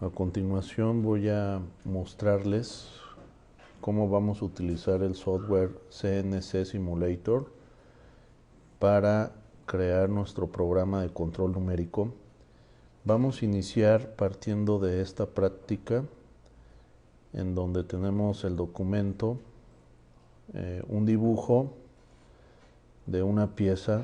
A continuación voy a mostrarles cómo vamos a utilizar el software CNC Simulator para crear nuestro programa de control numérico. Vamos a iniciar partiendo de esta práctica en donde tenemos el documento, un dibujo de una pieza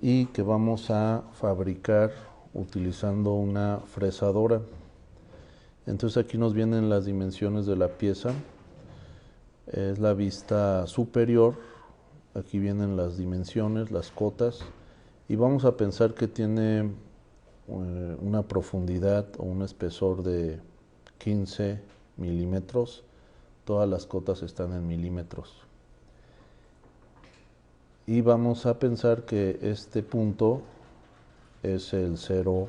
y que vamos a fabricar utilizando una fresadora. Entonces aquí nos vienen las dimensiones de la pieza. Es la vista superior. Aquí vienen las dimensiones, las cotas, y vamos a pensar que tiene una profundidad o un espesor de 15 milímetros. Todas las cotas están en milímetros. Y vamos a pensar que este punto es el 0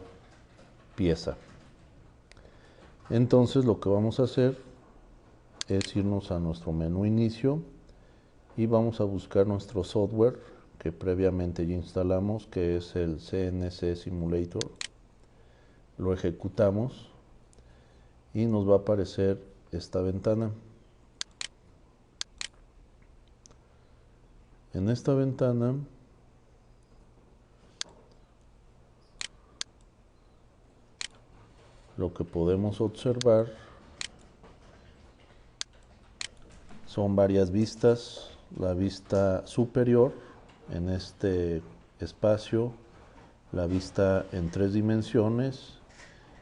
pieza. Entonces lo que vamos a hacer es irnos a nuestro menú inicio y vamos a buscar nuestro software que previamente ya instalamos, que es el CNC Simulator. Lo ejecutamos y nos va a aparecer esta ventana. En esta ventana lo que podemos observar son varias vistas. La vista superior en este espacio, la vista en 3 dimensiones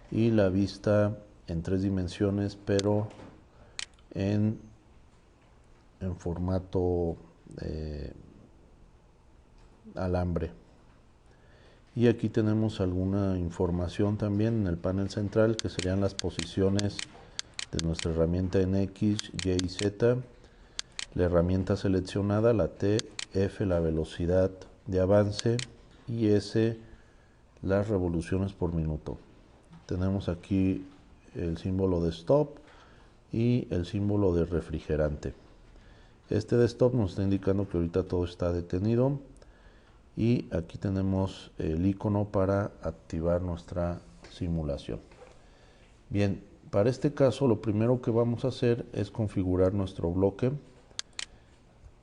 y la vista en 3 dimensiones pero en formato alambre. Y aquí tenemos alguna información también en el panel central, que serían las posiciones de nuestra herramienta en X, Y y Z, la herramienta seleccionada, la T, F, la velocidad de avance y S, las revoluciones por minuto. Tenemos aquí el símbolo de stop y el símbolo de refrigerante. Este de stop nos está indicando que ahorita todo está detenido. Y aquí tenemos el icono para activar nuestra simulación. Bien, para este caso lo primero que vamos a hacer es configurar nuestro bloque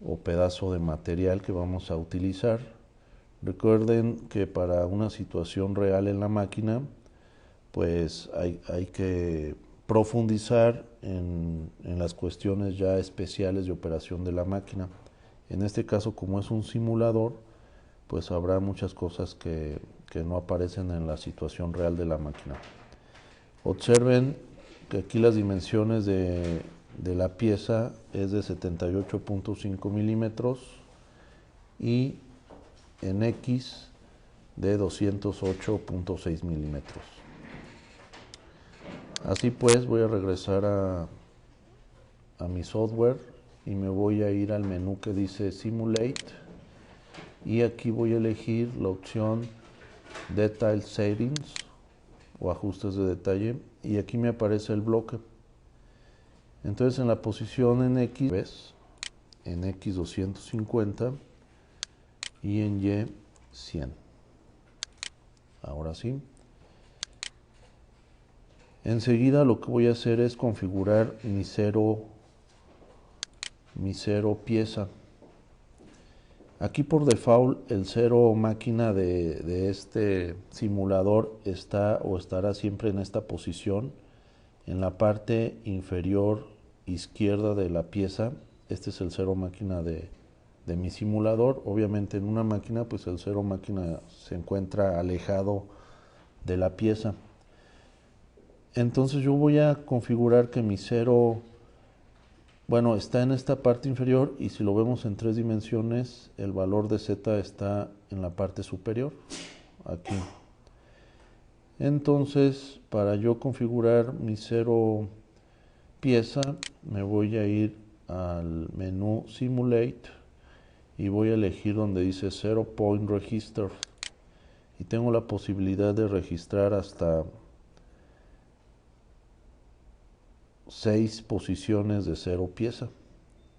o pedazo de material que vamos a utilizar. Recuerden que para una situación real en la máquina, pues hay que profundizar en las cuestiones ya especiales de operación de la máquina. En este caso, como es un simulador, pues habrá muchas cosas que no aparecen en la situación real de la máquina. Observen que aquí las dimensiones de la pieza es de 78.5 milímetros y en X de 208.6 milímetros. Así pues, voy a regresar a mi software y me voy a ir al menú que dice Simulate. Y aquí voy a elegir la opción Detail Settings o ajustes de detalle y aquí me aparece el bloque. Entonces en la posición en X, ¿ves? En X 250 y en Y 100. Ahora sí. Enseguida lo que voy a hacer es configurar mi cero pieza. Aquí por default el 0 máquina de este simulador está o estará siempre en esta posición, en la parte inferior izquierda de la pieza. Este es el 0 máquina de mi simulador. Obviamente en una máquina pues el 0 máquina se encuentra alejado de la pieza. Entonces yo voy a configurar que mi 0 está en esta parte inferior y si lo vemos en 3 dimensiones, el valor de Z está en la parte superior, aquí. Entonces, para yo configurar mi 0 pieza, me voy a ir al menú Simulate y voy a elegir donde dice 0 Point Register. Y tengo la posibilidad de registrar hasta 6 posiciones de 0 pieza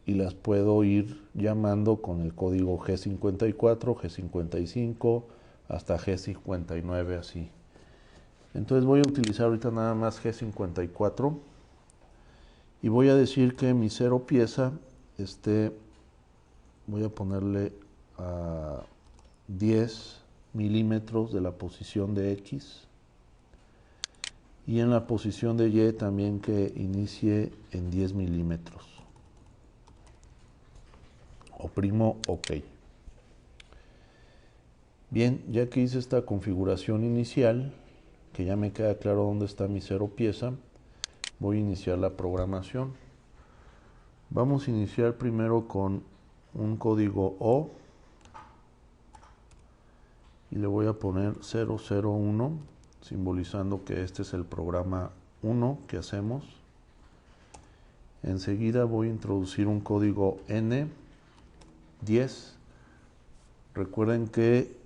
y las puedo ir llamando con el código G54, G55 hasta G59 así. Entonces voy a utilizar ahorita nada más G54 y voy a decir que mi 0 pieza voy a ponerle a 10 milímetros de la posición de X, y en la posición de Y también que inicie en 10 milímetros. Oprimo OK. Bien, ya que hice esta configuración inicial, que ya me queda claro dónde está mi 0 pieza, voy a iniciar la programación. Vamos a iniciar primero con un código O y le voy a poner 001, simbolizando que este es el programa 1 que hacemos. Enseguida voy a introducir un código N10. Recuerden que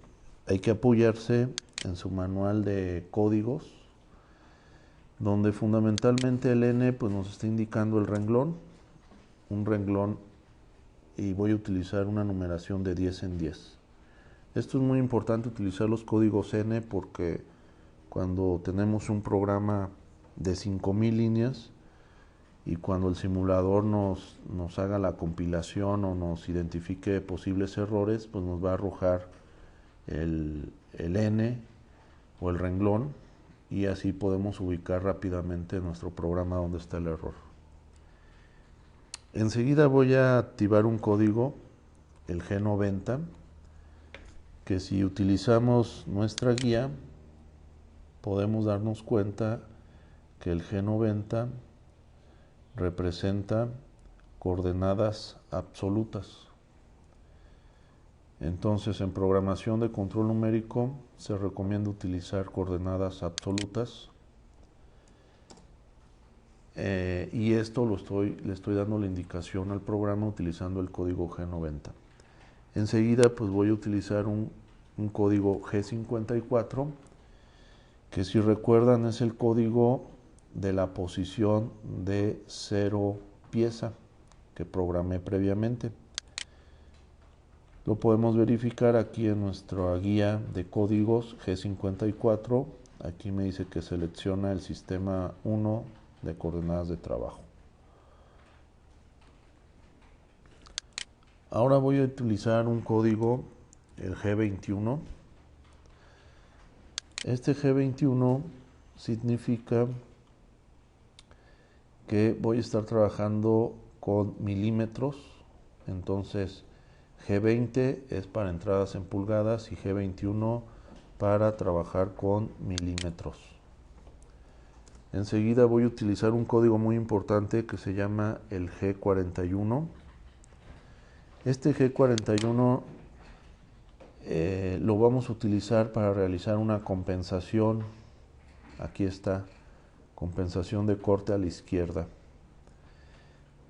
hay que apoyarse en su manual de códigos, donde fundamentalmente el N pues nos está indicando el renglón, un renglón, y voy a utilizar una numeración de 10 en 10. Esto es muy importante, utilizar los códigos N, porque cuando tenemos un programa de 5000 líneas y cuando el simulador nos haga la compilación o nos identifique posibles errores, pues nos va a arrojar el N o el renglón, y así podemos ubicar rápidamente en nuestro programa donde está el error. Enseguida voy a activar un código, el G90, que si utilizamos nuestra guía podemos darnos cuenta que el G90 representa coordenadas absolutas. Entonces, en programación de control numérico se recomienda utilizar coordenadas absolutas, y esto le estoy dando la indicación al programa utilizando el código G90. Enseguida pues voy a utilizar un código G54, que si recuerdan es el código de la posición de 0 pieza que programé previamente. Lo podemos verificar aquí en nuestra guía de códigos G54. Aquí me dice que selecciona el sistema 1 de coordenadas de trabajo. Ahora voy a utilizar un código, el G21. Este G21 significa que voy a estar trabajando con milímetros. Entonces G20 es para entradas en pulgadas y G21 para trabajar con milímetros. Enseguida voy a utilizar un código muy importante que se llama el G41. Este G41 lo vamos a utilizar para realizar una compensación. Aquí está, compensación de corte a la izquierda.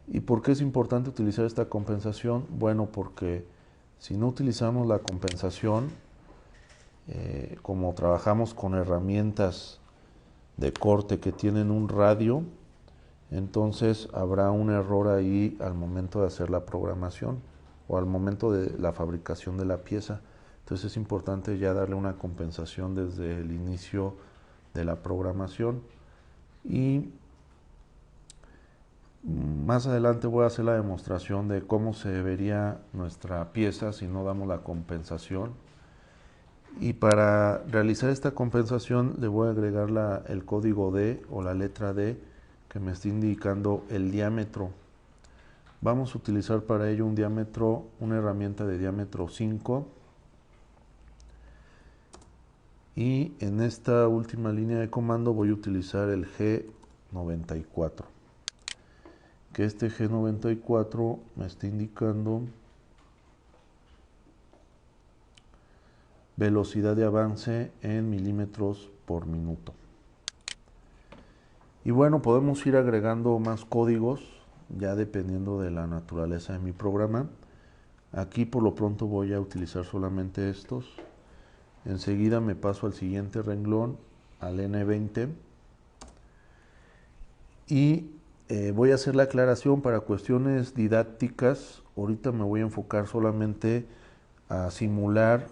¿Y por qué es importante utilizar esta compensación? Bueno, porque si no utilizamos la compensación, como trabajamos con herramientas de corte que tienen un radio, entonces habrá un error ahí al momento de hacer la programación o al momento de la fabricación de la pieza. Entonces es importante ya darle una compensación desde el inicio de la programación. Y más adelante voy a hacer la demostración de cómo se vería nuestra pieza si no damos la compensación. Y para realizar esta compensación le voy a agregar el código D o la letra D, que me está indicando el diámetro. Vamos a utilizar para ello una herramienta de diámetro 5. Y en esta última línea de comando voy a utilizar el G94. Que este G94 me está indicando velocidad de avance en milímetros por minuto. Y bueno, podemos ir agregando más códigos ya dependiendo de la naturaleza de mi programa. Aquí por lo pronto voy a utilizar solamente estos. Enseguida me paso al siguiente renglón, al N20, y voy a hacer la aclaración para cuestiones didácticas. Ahorita me voy a enfocar solamente a simular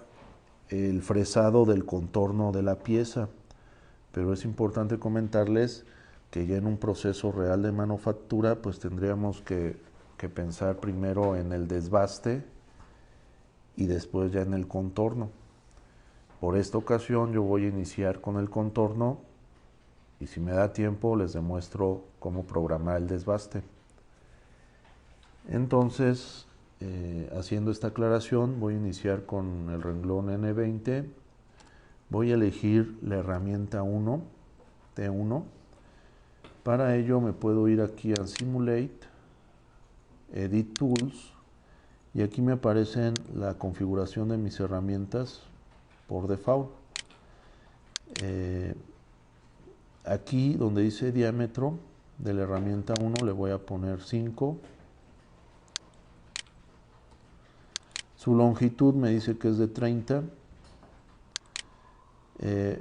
el fresado del contorno de la pieza. pero es importante comentarles que ya en un proceso real de manufactura pues tendríamos que pensar primero en el desbaste y después ya en el contorno. Por esta ocasión yo voy a iniciar con el contorno y si me da tiempo les demuestro cómo programar el desbaste. Entonces, haciendo esta aclaración, voy a iniciar con el renglón N20. Voy a elegir la herramienta 1, T1. Para ello me puedo ir aquí a Simulate, Edit Tools, y aquí me aparecen la configuración de mis herramientas por default. Aquí donde dice diámetro de la herramienta 1 le voy a poner 5. Su longitud me dice que es de 30.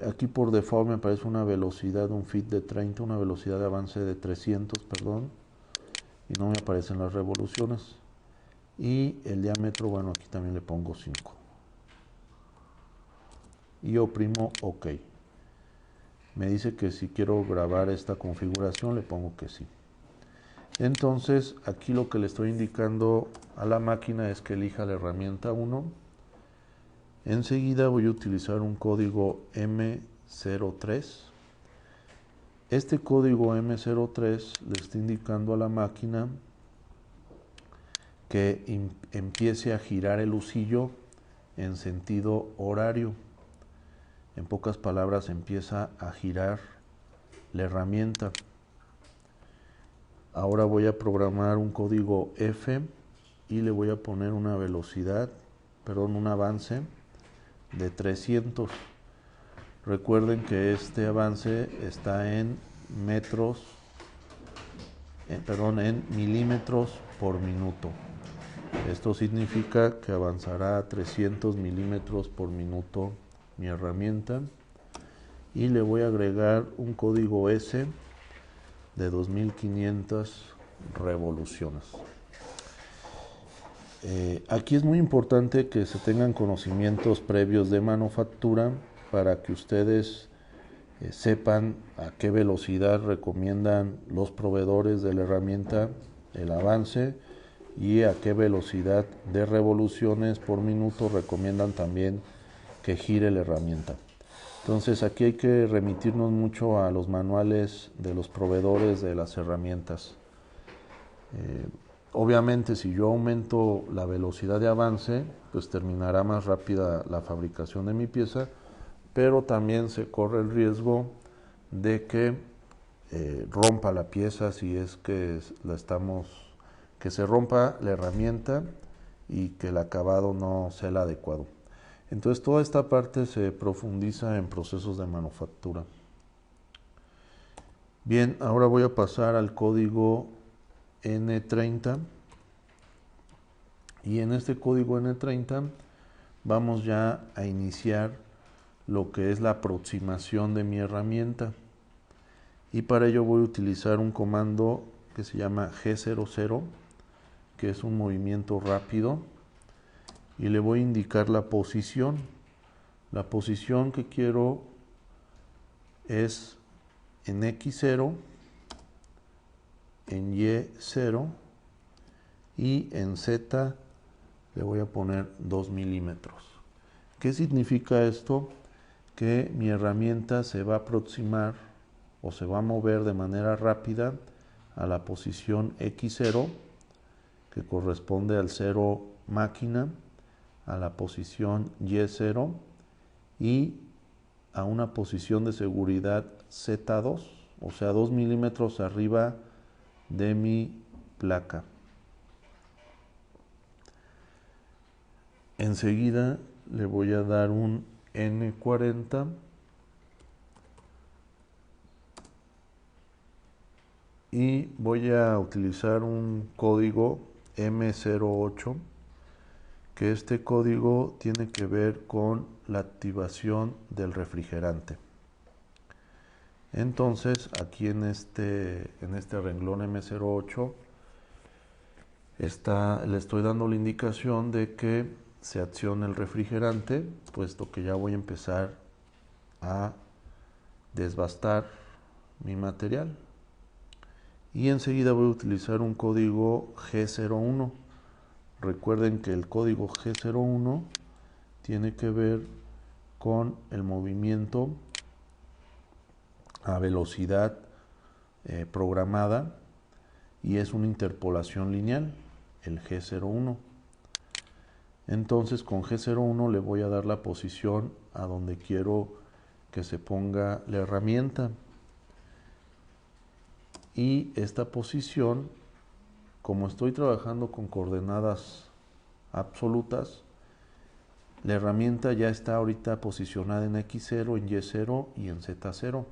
Aquí por default me aparece una velocidad, un feed de 30, una velocidad de avance de 300, perdón, y no me aparecen las revoluciones. Y el diámetro, bueno, aquí también le pongo 5. Y oprimo OK. Me dice que si quiero grabar esta configuración, le pongo que sí. Entonces, aquí lo que le estoy indicando a la máquina es que elija la herramienta 1. Enseguida voy a utilizar un código M03. Este código M03 le está indicando a la máquina que empiece a girar el husillo en sentido horario. En pocas palabras, empieza a girar la herramienta. Ahora voy a programar un código F y le voy a poner una velocidad, perdón, un avance de 300. Recuerden que este avance está en milímetros por minuto. Esto significa que avanzará a 300 milímetros por minuto mi herramienta. Y le voy a agregar un código S de 2500 revoluciones. Aquí es muy importante que se tengan conocimientos previos de manufactura para que ustedes sepan a qué velocidad recomiendan los proveedores de la herramienta el avance y a qué velocidad de revoluciones por minuto recomiendan también que gire la herramienta. Entonces aquí hay que remitirnos mucho a los manuales de los proveedores de las herramientas. Obviamente si yo aumento la velocidad de avance, pues terminará más rápida la fabricación de mi pieza, pero también se corre el riesgo de que rompa la pieza si es que que se rompa la herramienta y que el acabado no sea el adecuado. Entonces toda esta parte se profundiza en procesos de manufactura. Bien, ahora voy a pasar al código N30 y en este código N30 vamos ya a iniciar lo que es la aproximación de mi herramienta y para ello voy a utilizar un comando que se llama G00, que es un movimiento rápido, y le voy a indicar la posición. La posición que quiero es en X0, en Y0 y en Z le voy a poner 2 milímetros. ¿Qué significa esto? Que mi herramienta se va a aproximar o se va a mover de manera rápida a la posición X0, que corresponde al 0 máquina, a la posición Y0 y a una posición de seguridad Z2, o sea 2 milímetros arriba de mi placa. Enseguida le voy a dar un N40 y voy a utilizar un código M08, que este código tiene que ver con la activación del refrigerante. Entonces aquí en este renglón M08 le estoy dando la indicación de que se accione el refrigerante, puesto que ya voy a empezar a desbastar mi material y enseguida voy a utilizar un código G01. Recuerden que el código G01 tiene que ver con el movimiento a velocidad programada y es una interpolación lineal, el G01. Entonces con G01 le voy a dar la posición a donde quiero que se ponga la herramienta. Y esta posición, como estoy trabajando con coordenadas absolutas, la herramienta ya está ahorita posicionada en X0, en Y0 y en Z0.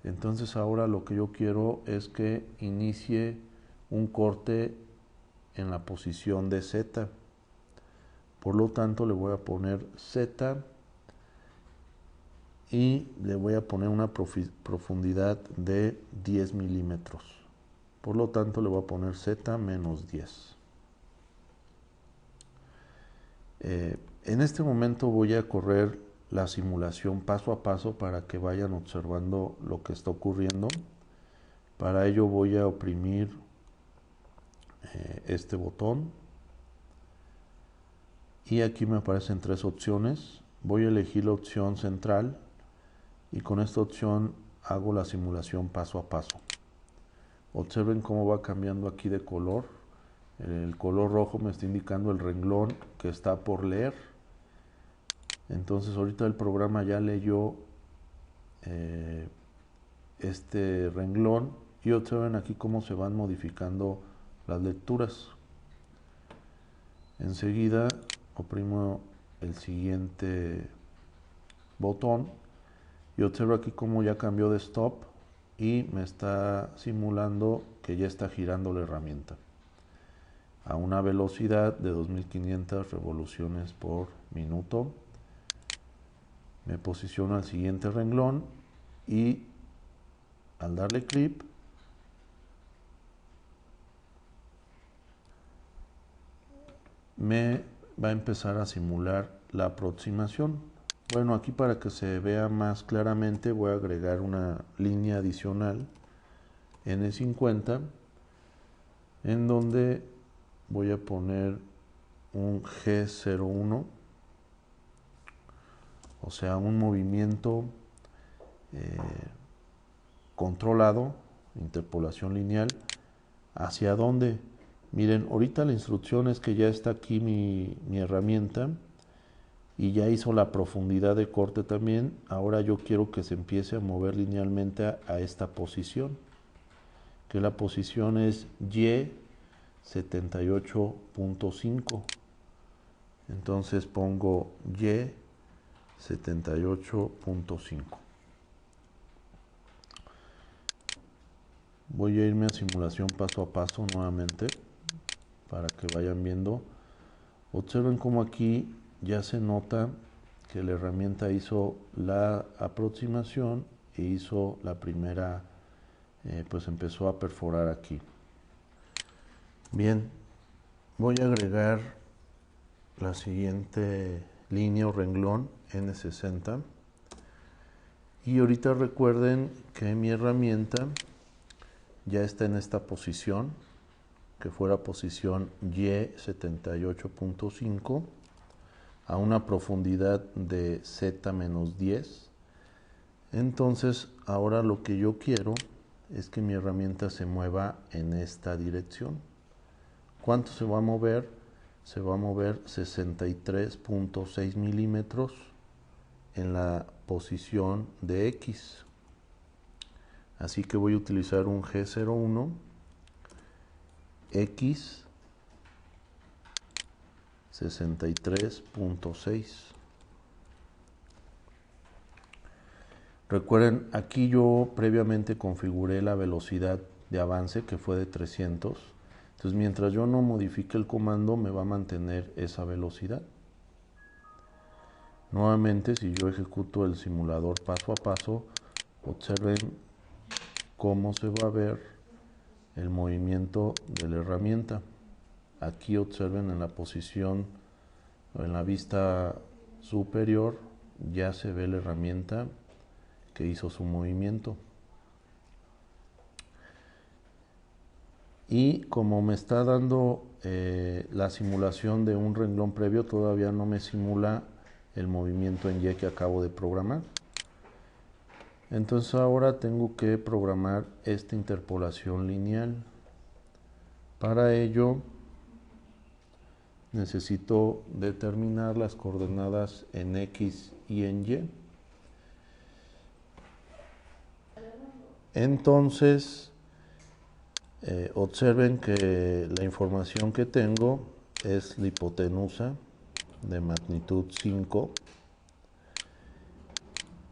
Entonces ahora lo que yo quiero es que inicie un corte en la posición de Z. Por lo tanto le voy a poner Z y le voy a poner una profundidad de 10 milímetros. Por lo tanto le voy a poner Z menos 10. En este momento voy a correr la simulación paso a paso para que vayan observando lo que está ocurriendo. Para ello voy a oprimir este botón y aquí me aparecen tres opciones. Voy a elegir la opción central y con esta opción hago la simulación paso a paso. Observen cómo va cambiando aquí de color. El color rojo me está indicando el renglón que está por leer. Entonces ahorita el programa ya leyó este renglón y observen aquí cómo se van modificando las lecturas. Enseguida oprimo el siguiente botón y observo aquí cómo ya cambió de stop y me está simulando que ya está girando la herramienta a una velocidad de 2500 revoluciones por minuto. Me posiciono al siguiente renglón y al darle clic me va a empezar a simular la aproximación. Bueno, aquí para que se vea más claramente voy a agregar una línea adicional N50 en donde voy a poner un G01, o sea, un movimiento controlado, interpolación lineal. ¿Hacia dónde? Miren, ahorita la instrucción es que ya está aquí mi herramienta y ya hizo la profundidad de corte también. Ahora yo quiero que se empiece a mover linealmente a esta posición, que la posición es Y78.5. Entonces pongo Y78.5. Voy a irme a simulación paso a paso nuevamente para que vayan viendo. Observen cómo aquí ya se nota que la herramienta hizo la aproximación e hizo la primera, pues empezó a perforar aquí. Bien, voy a agregar la siguiente línea o renglón N60 y ahorita recuerden que mi herramienta ya está en esta posición, que fuera posición Y78.5 a una profundidad de Z menos 10. Entonces ahora lo que yo quiero es que mi herramienta se mueva en esta dirección. ¿Cuánto se va a mover? Se va a mover 63.6 milímetros en la posición de X. Así que voy a utilizar un G01 X 63.6. Recuerden, aquí yo previamente configuré la velocidad de avance que fue de 300. Entonces mientras yo no modifique el comando me va a mantener esa velocidad. Nuevamente, si yo ejecuto el simulador paso a paso, observen cómo se va a ver el movimiento de la herramienta. Aquí observen en la posición, en la vista superior, ya se ve la herramienta que hizo su movimiento. Y como me está dando la simulación de un renglón previo, todavía no me simula el movimiento en Y que acabo de programar. Entonces ahora tengo que programar esta interpolación lineal. Para ello necesito determinar las coordenadas en X y en Y. Entonces, observen que la información que tengo es la hipotenusa de magnitud 5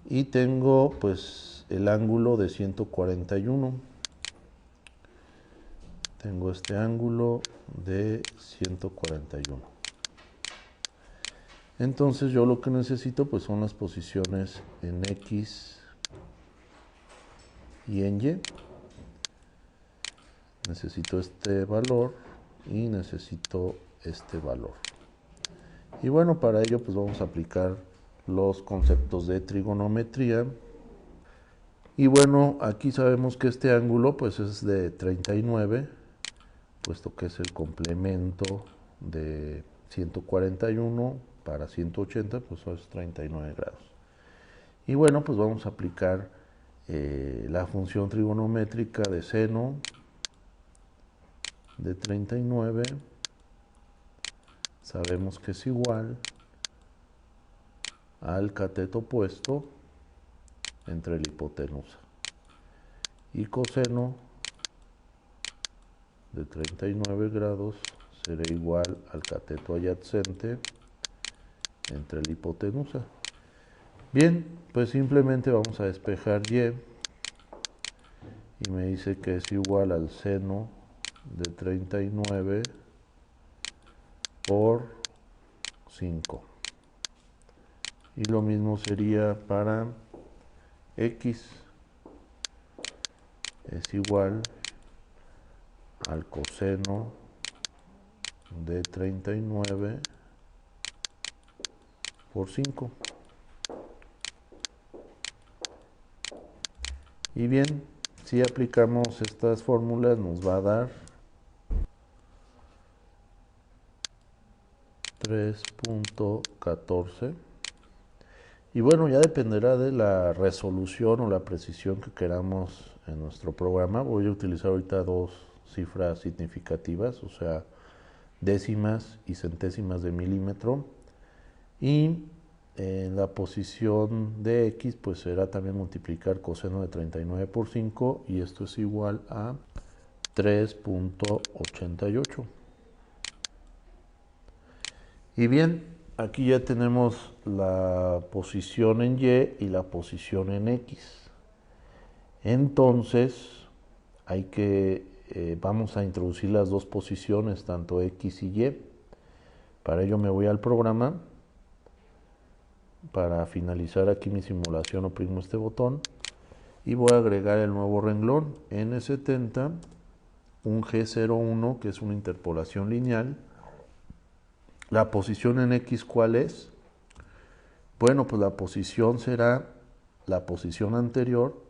y tengo pues el ángulo de 141. Tengo este ángulo de 141. Entonces yo lo que necesito pues son las posiciones en X y en Y. Necesito este valor y necesito este valor. Y bueno, para ello pues vamos a aplicar los conceptos de trigonometría. Y bueno, aquí sabemos que este ángulo pues es de 39, puesto que es el complemento de 141 para 180, pues eso es 39 grados. Y bueno, pues vamos a aplicar la función trigonométrica de seno de 39. Sabemos que es igual al cateto opuesto entre la hipotenusa. Y coseno de 39 grados será igual al cateto adyacente entre la hipotenusa. Bien, pues simplemente vamos a despejar Y y me dice que es igual al seno de 39 por 5. Y lo mismo sería para X, es igual al coseno de 39 por 5. Y bien, si aplicamos estas fórmulas nos va a dar 3.14. Y bueno, ya dependerá de la resolución o la precisión que queramos en nuestro programa. Voy a utilizar ahorita dos cifras significativas, o sea, décimas y centésimas de milímetro. Y en la posición de X, pues será también multiplicar coseno de 39 por 5, y esto es igual a 3.88. Y bien, aquí ya tenemos la posición en Y y la posición en X. Entonces, vamos a introducir las dos posiciones, tanto X y Y. Para ello me voy al programa. Para finalizar aquí mi simulación oprimo este botón y voy a agregar el nuevo renglón N70, un G01 que es una interpolación lineal. La posición en X, ¿cuál es? Bueno, pues la posición será la posición anterior,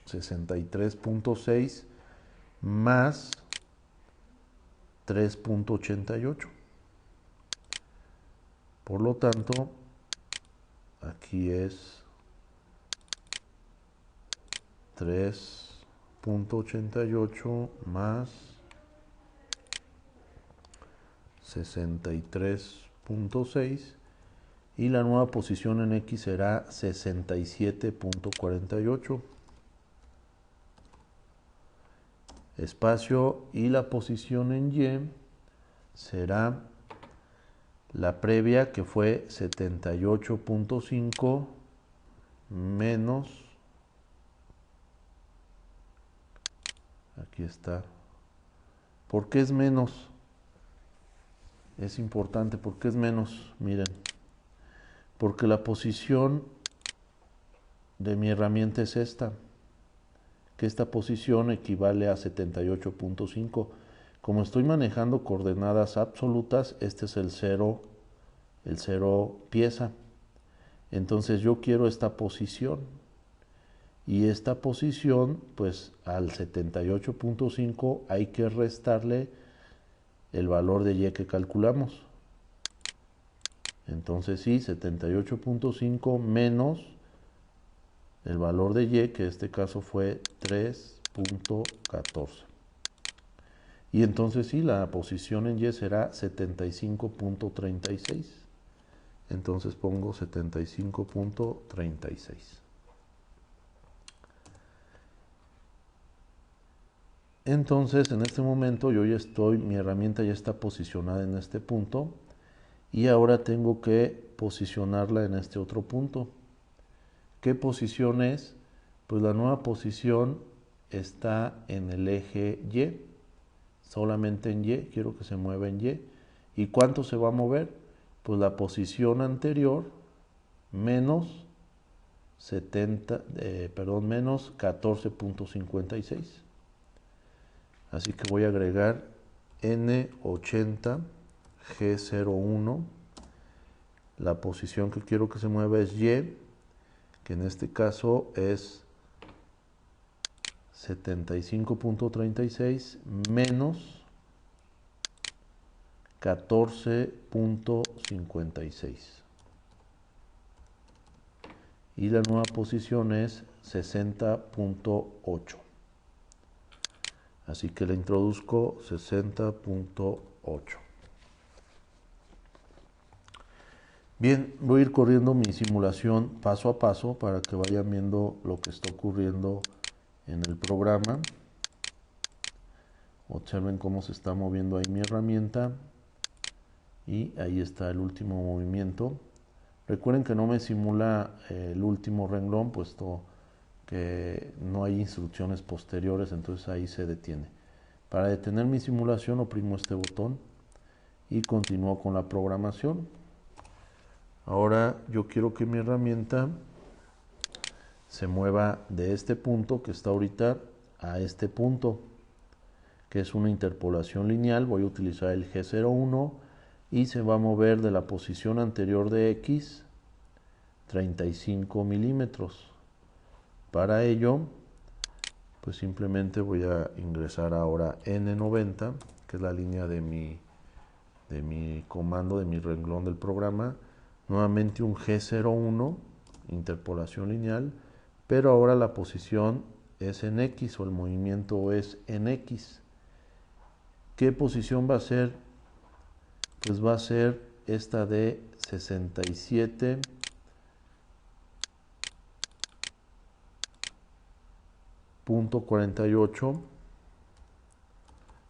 63.6 más 3.88. Por lo tanto, aquí es 3.88 más 63.6 y la nueva posición en X será 67.48. Espacio, y la posición en Y será la previa, que fue 78.5 menos, aquí está. ¿Por qué es menos? Es importante, ¿por qué es menos? Miren, porque la posición de mi herramienta es esta, que esta posición equivale a 78.5. Como estoy manejando coordenadas absolutas, este es el cero pieza. Entonces yo quiero esta posición. Y esta posición, pues al 78.5 hay que restarle el valor de y que calculamos. Entonces sí, 78.5 menos el valor de y, que en este caso fue 3.14. Y entonces sí, la posición en y será 75.36. Entonces pongo 75.36. Entonces en este momento yo ya estoy, mi herramienta ya está posicionada en este punto y ahora tengo que posicionarla en este otro punto. ¿Qué posición es? Pues la nueva posición está en el eje Y, solamente en Y, quiero que se mueva en Y. ¿Y cuánto se va a mover? Pues la posición anterior menos menos 14.56. Así que voy a agregar N80 G01. La posición que quiero que se mueva es Y, que en este caso es 75.36 menos 14.56. Y la nueva posición es 60.8. Así que le introduzco 60.8. Bien, voy a ir corriendo mi simulación paso a paso para que vayan viendo lo que está ocurriendo en el programa. Observen cómo se está moviendo ahí mi herramienta. Y ahí está el último movimiento. Recuerden que no me simula el último renglón, puesto que no hay instrucciones posteriores, entonces ahí se detiene. Para detener mi simulación oprimo este botón y continúo con la programación. Ahora yo quiero que mi herramienta se mueva de este punto que está ahorita a este punto, que es una interpolación lineal. Voy a utilizar el G01 y se va a mover de la posición anterior de X 35 milímetros. Para ello, pues simplemente voy a ingresar ahora N90, que es la línea de mi comando, de mi renglón del programa. Nuevamente un G01, interpolación lineal, pero ahora la posición es en X, o el movimiento es en X. ¿Qué posición va a ser? Pues va a ser esta de 67.48,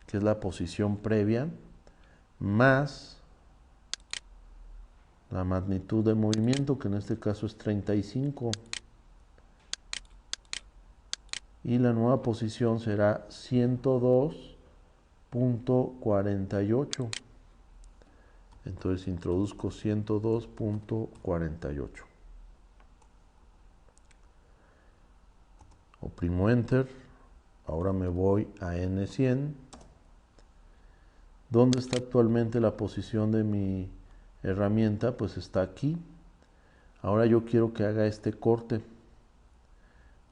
que es la posición previa, más la magnitud del movimiento, que en este caso es 35. Y la nueva posición será 102.48. Entonces introduzco 102.48. Oprimo Enter. Ahora me voy a N100. ¿Dónde está actualmente la posición de mi herramienta? Pues está aquí. Ahora yo quiero que haga este corte.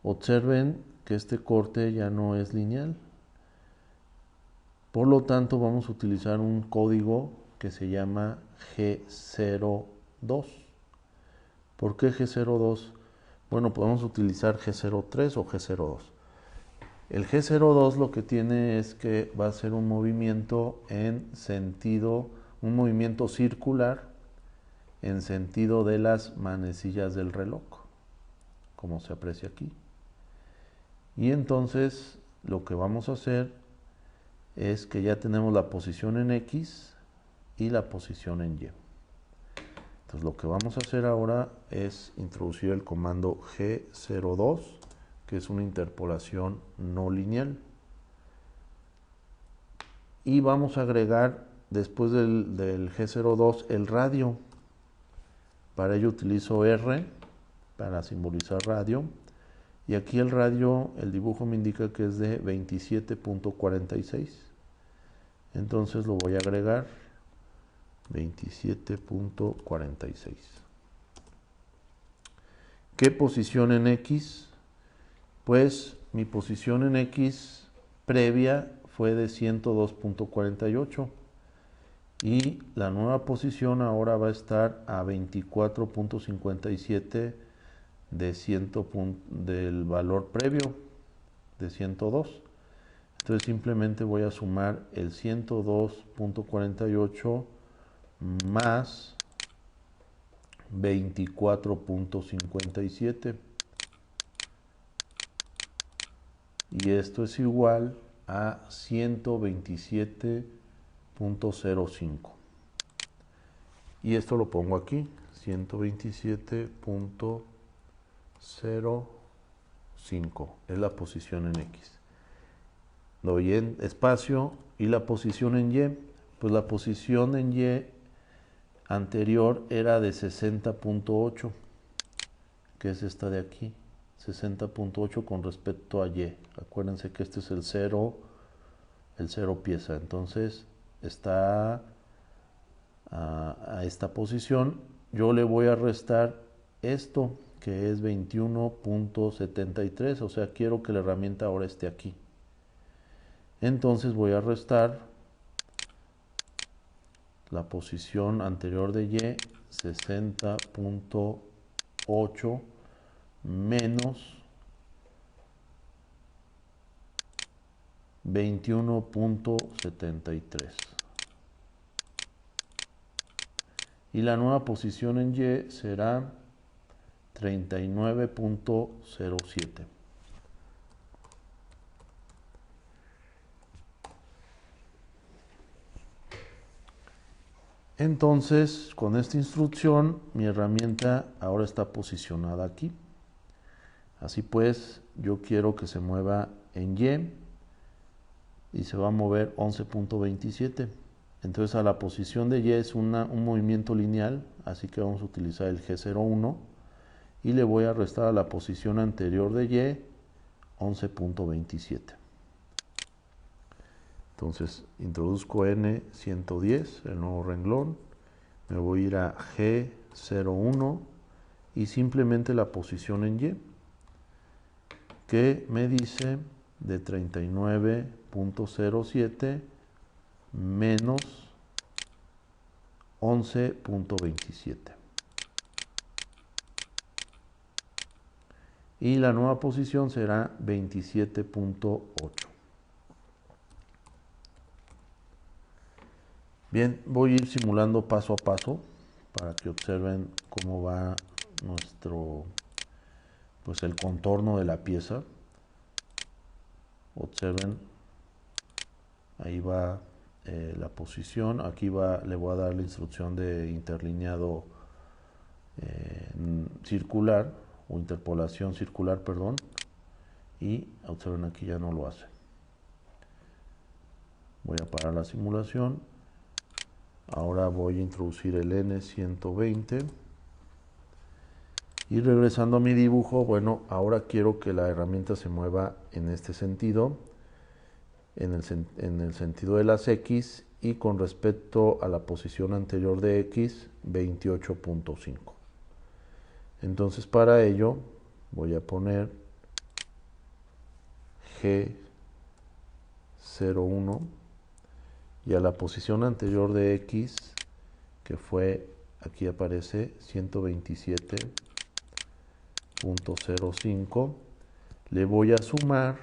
Observen que este corte ya no es lineal. Por lo tanto, vamos a utilizar un código que se llama G02. ¿Por qué G02? Bueno, podemos utilizar G03 o G02. El G02 lo que tiene es que va a ser un movimiento en sentido, un movimiento circular en sentido de las manecillas del reloj, como se aprecia aquí. Y entonces lo que vamos a hacer es que ya tenemos la posición en X y la posición en Y. Entonces lo que vamos a hacer ahora es introducir el comando G02, que es una interpolación no lineal. Y vamos a agregar después del G02 el radio. Para ello utilizo R para simbolizar radio. Y aquí el radio, el dibujo me indica que es de 27.46. Entonces lo voy a agregar 27.46. ¿Qué posición en X? pues mi posición en X previa fue de 102.48 y la nueva posición ahora va a estar a 24.57 del valor previo de 102. Entonces simplemente voy a sumar el 102.48 más 24.57 y esto es igual a 127.05 y esto lo pongo aquí, 127.05 es la posición en X. Doy en espacio y la posición en Y, pues la posición en Y anterior era de 60.8, que es esta de aquí, 60.8 con respecto a Y. Acuérdense que este es el 0 pieza, entonces está a esta posición. Yo le voy a restar esto, que es 21.73, o sea, quiero que la herramienta ahora esté aquí. Entonces voy a restar la posición anterior de Y, 60.8 menos 21.73. Y la nueva posición en Y será 39.07. Entonces, con esta instrucción, mi herramienta ahora está posicionada aquí. Así pues, yo quiero que se mueva en Y y se va a mover 11.27. Entonces, a la posición de Y es un movimiento lineal, así que vamos a utilizar el G01 y le voy a restar a la posición anterior de Y 11.27. Entonces introduzco N110, el nuevo renglón, me voy a ir a G01 y simplemente la posición en Y, que me dice de 39.07 menos 11.27. Y la nueva posición será 27.8. Bien, voy a ir simulando paso a paso para que observen cómo va pues el contorno de la pieza. Observen, ahí va la posición. Aquí le voy a dar la instrucción de interlineado circular o interpolación circular, perdón. Y observen, aquí ya no lo hace. Voy a parar la simulación. Ahora voy a introducir el N120 y regresando a mi dibujo, bueno, ahora quiero que la herramienta se mueva en este sentido, en el sentido de las X y con respecto a la posición anterior de X, 28.5. Entonces para ello voy a poner G01 y a la posición anterior de X, que fue, aquí aparece 127.05, le voy a sumar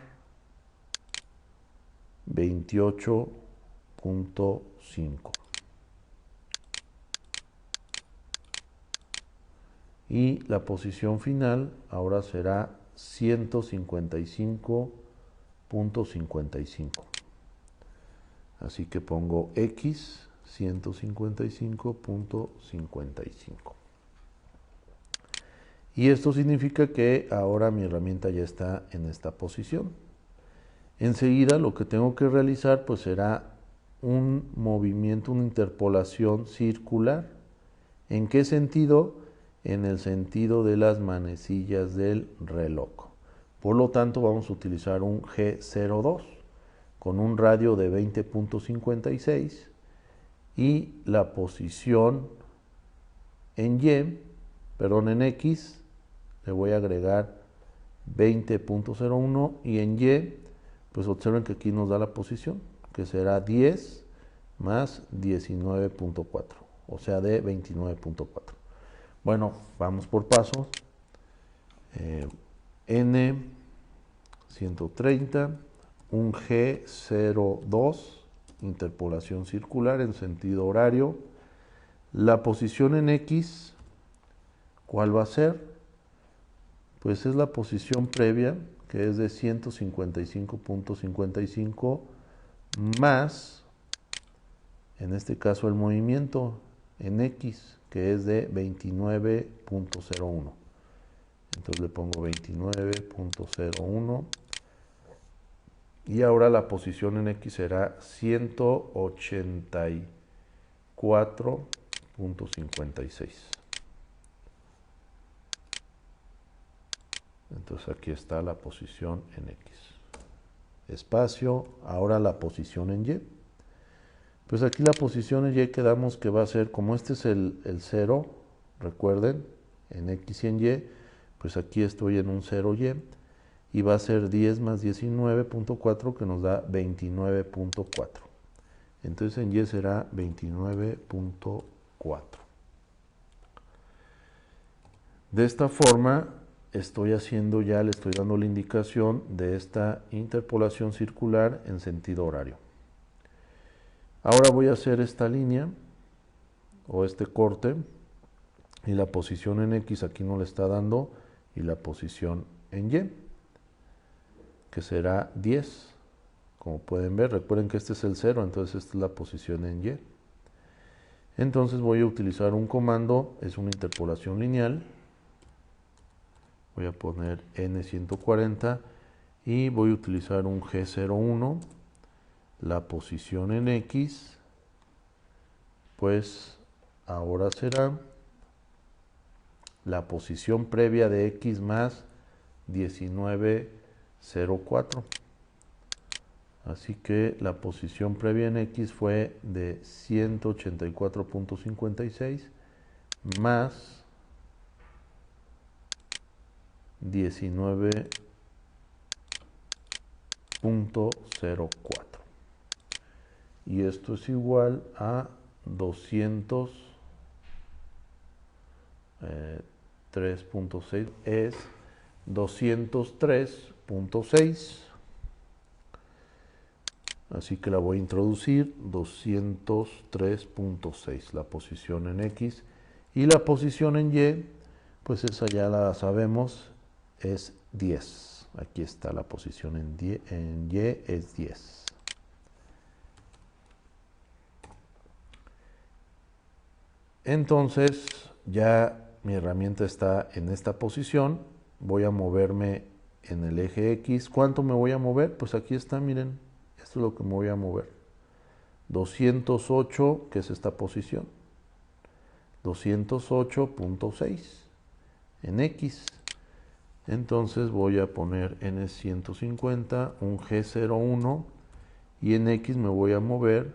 28.5 y la posición final ahora será 155.55. Así que pongo X 155.55. Y esto significa que ahora mi herramienta ya está en esta posición. Enseguida lo que tengo que realizar pues será un movimiento, una interpolación circular. ¿En qué sentido? En el sentido de las manecillas del reloj. Por lo tanto vamos a utilizar un G02 con un radio de 20.56 y la posición en X le voy a agregar 20.01, y en Y, pues observen que aquí nos da la posición, que será 10 más 19.4, o sea de 29.4. Bueno, vamos por pasos. N 130, un G02, interpolación circular en sentido horario. La posición en X, ¿cuál va a ser? Pues es la posición previa, que es de 155.55 más, en este caso, el movimiento en X, que es de 29.01. Entonces le pongo 29.01. Y ahora la posición en X será 184.56. Entonces aquí está la posición en X. Espacio, ahora la posición en Y. Pues aquí la posición en Y quedamos que va a ser, como este es el 0, recuerden, en X y en Y, pues aquí estoy en un 0Y, y va a ser 10 más 19.4, que nos da 29.4. Entonces en Y será 29.4. De esta forma estoy haciendo ya, le estoy dando la indicación de esta interpolación circular en sentido horario. Ahora voy a hacer esta línea o este corte, y la posición en X aquí no le está dando, y la posición en Y, que será 10. Como pueden ver, recuerden que este es el 0, entonces esta es la posición en Y. Entonces voy a utilizar un comando, es una interpolación lineal. Voy a poner N140 y voy a utilizar un G01. La posición en X, pues ahora será la posición previa de X más 19.04. Así que la posición previa en X fue de 184.56 más 19.04. Y esto es igual a 3.6, es 203.6. Así que la voy a introducir, 203.6, la posición en X. Y la posición en Y, pues esa ya la sabemos, es 10. Aquí está la posición en Y es 10. Entonces ya mi herramienta está en esta posición. Voy a moverme en el eje X. ¿Cuánto me voy a mover? Pues aquí está, miren. Esto es lo que me voy a mover. 208, que es esta posición. 208.6 en X. Entonces voy a poner N150, un G01, y en X me voy a mover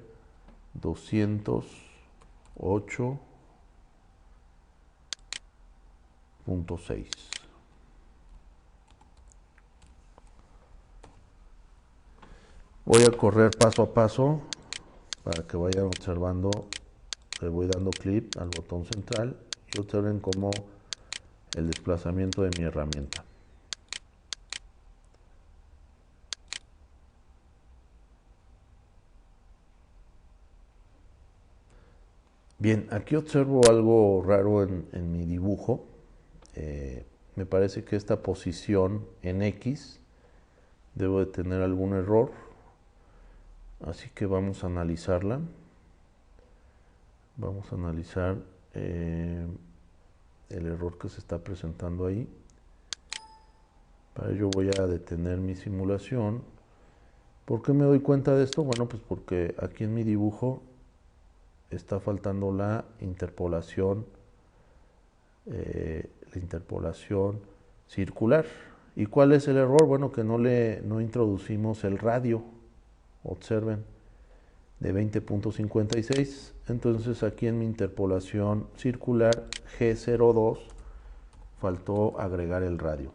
208.6. Voy a correr paso a paso para que vayan observando. Le voy dando clic al botón central y observen cómo el desplazamiento de mi herramienta. Bien, aquí observo algo raro en mi dibujo. Me parece que esta posición en X debo de tener algún error. Así que vamos a analizarla. Vamos a analizar el error que se está presentando ahí. Para ello voy a detener mi simulación. ¿Por qué me doy cuenta de esto? Bueno, pues porque aquí en mi dibujo está faltando la interpolación circular. ¿Y cuál es el error? Bueno, que no introducimos el radio. Observen, de 20.56. Entonces aquí en mi interpolación circular G02 faltó agregar el radio.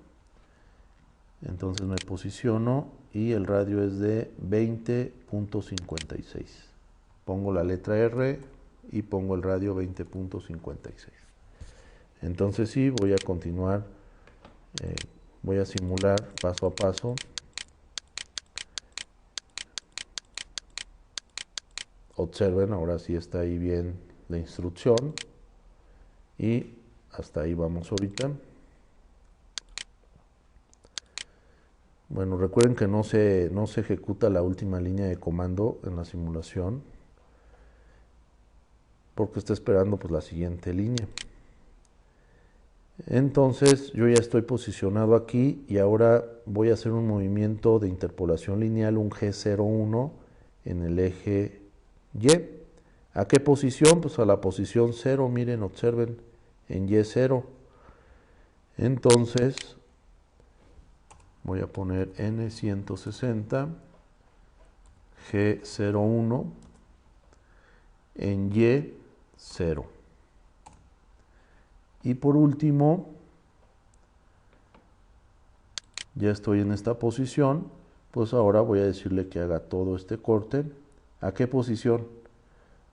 Entonces me posiciono y el radio es de 20.56. Pongo la letra R y pongo el radio 20.56. Entonces sí, voy a continuar, voy a simular paso a paso. Observen, ahora sí está ahí bien la instrucción y hasta ahí vamos ahorita. Bueno, recuerden que no se ejecuta la última línea de comando en la simulación porque está esperando pues la siguiente línea. Entonces yo ya estoy posicionado aquí y ahora voy a hacer un movimiento de interpolación lineal, un G01 en el eje Y. ¿A qué posición? Pues a la posición 0, miren, observen, en Y0. Entonces voy a poner N160 G01 en Y0. Y por último, ya estoy en esta posición, pues ahora voy a decirle que haga todo este corte. ¿A qué posición?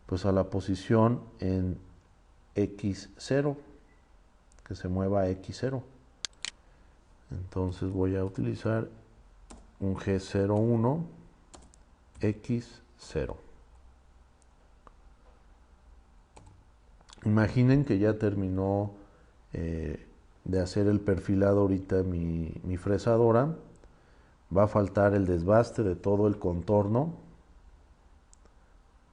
Pues a la posición en X0, que se mueva a X0. Entonces voy a utilizar un G01 X0. Imaginen que ya terminó de hacer el perfilado ahorita mi fresadora. Va a faltar el desbaste de todo el contorno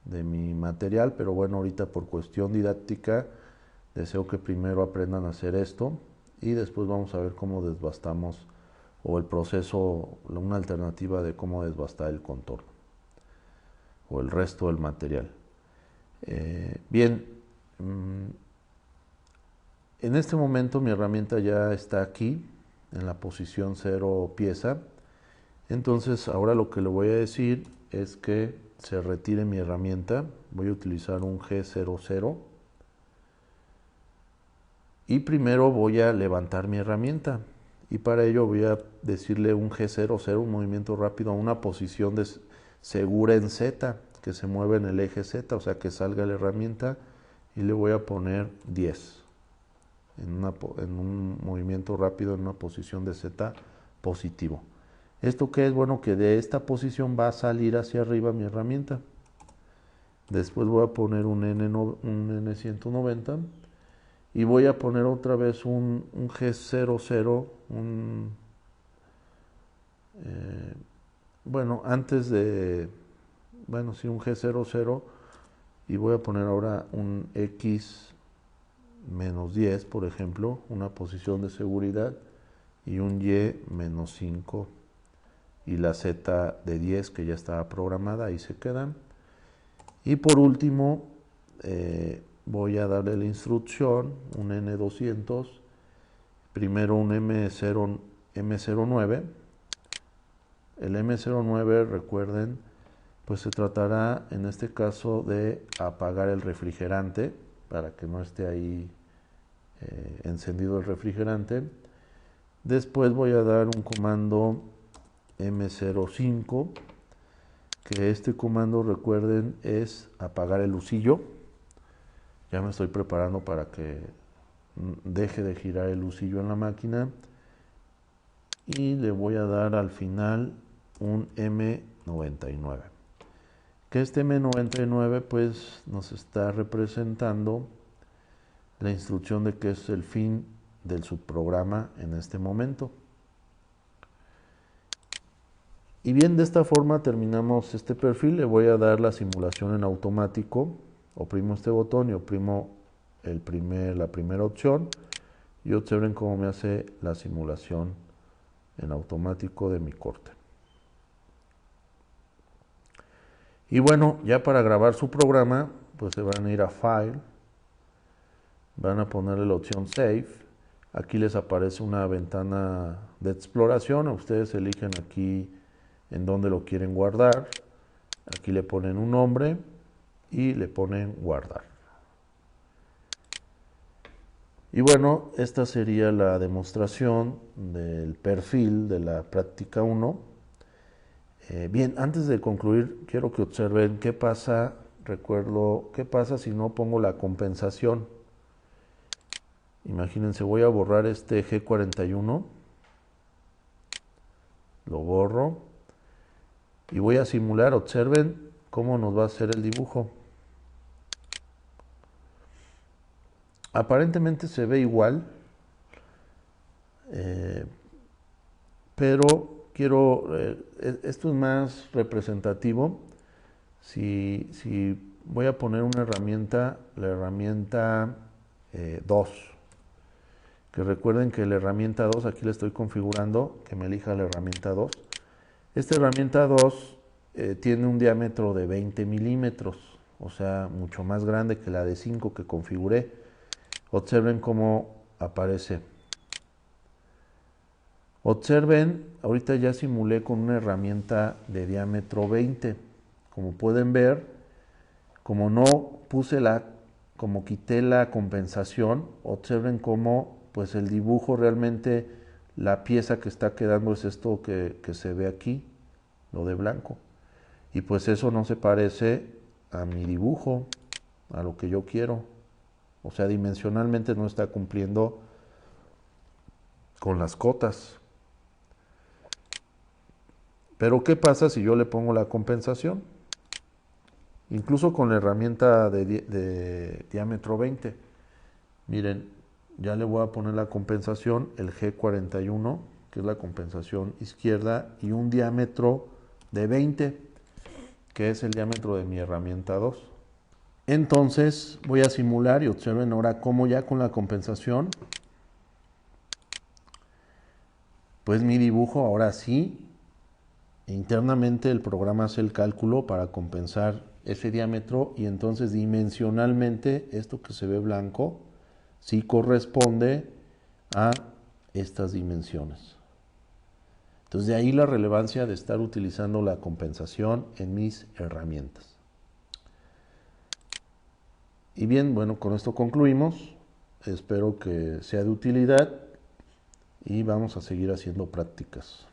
de mi material, pero bueno, ahorita por cuestión didáctica deseo que primero aprendan a hacer esto y después vamos a ver cómo desbastamos o el proceso, una alternativa de cómo desbastar el contorno o el resto del material. Bien, en este momento mi herramienta ya está aquí en la posición 0 pieza. Entonces ahora lo que le voy a decir es que se retire mi herramienta. Voy a utilizar un G00 y primero voy a levantar mi herramienta y para ello voy a decirle un G00, un movimiento rápido a una posición segura en Z, que se mueve en el eje Z, o sea que salga la herramienta, y le voy a poner 10 en un movimiento rápido en una posición de Z positivo. ¿Esto qué es? Bueno, que de esta posición va a salir hacia arriba mi herramienta. Después voy a poner un N190 y voy a poner otra vez un G00, bueno, antes de, bueno, sí, un G00, y voy a poner ahora un X-10, por ejemplo, una posición de seguridad, y un Y-5 y la Z de 10 que ya estaba programada, ahí se quedan. Y por último voy a darle la instrucción, un N200, primero un M09. El M09, recuerden, pues se tratará en este caso de apagar el refrigerante para que no esté ahí encendido el refrigerante. Después voy a dar un comando M05, que este comando, recuerden, es apagar el lucillo. Ya me estoy preparando para que deje de girar el lucillo en la máquina y le voy a dar al final un M99, que este M99 pues nos está representando la instrucción de que es el fin del subprograma en este momento. Y bien, de esta forma terminamos este perfil. Le voy a dar la simulación en automático. Oprimo este botón y oprimo la primera opción y observen cómo me hace la simulación en automático de mi corte. Y bueno, ya para grabar su programa, pues se van a ir a File, van a ponerle la opción Save. Aquí les aparece una ventana de exploración. Ustedes eligen aquí en dónde lo quieren guardar. Aquí le ponen un nombre y le ponen guardar. Y bueno, esta sería la demostración del perfil de la práctica 1. Bien, antes de concluir, quiero que observen qué pasa, qué pasa si no pongo la compensación. Imagínense, voy a borrar este G41, lo borro y voy a simular, observen cómo nos va a hacer el dibujo. Aparentemente se ve igual, pero esto es más representativo. Si voy a poner una herramienta, la herramienta 2, que recuerden que la herramienta 2, aquí la estoy configurando, que me elija la herramienta 2. Esta herramienta 2 tiene un diámetro de 20 milímetros, o sea, mucho más grande que la de 5 que configuré. Observen cómo aparece. Observen, ahorita ya simulé con una herramienta de diámetro 20. Como pueden ver, como quité la compensación, observen cómo pues el dibujo realmente, la pieza que está quedando es esto que se ve aquí, lo de blanco. Y pues eso no se parece a mi dibujo, a lo que yo quiero. O sea, dimensionalmente no está cumpliendo con las cotas. Pero ¿qué pasa si yo le pongo la compensación? Incluso con la herramienta de diámetro 20. Miren, ya le voy a poner la compensación, el G41, que es la compensación izquierda, y un diámetro de 20, que es el diámetro de mi herramienta 2. Entonces voy a simular y observen ahora cómo ya con la compensación, pues mi dibujo ahora sí, internamente el programa hace el cálculo para compensar ese diámetro y entonces dimensionalmente esto que se ve blanco sí corresponde a estas dimensiones. Entonces de ahí la relevancia de estar utilizando la compensación en mis herramientas. Y bien, bueno, con esto concluimos. Espero que sea de utilidad y vamos a seguir haciendo prácticas.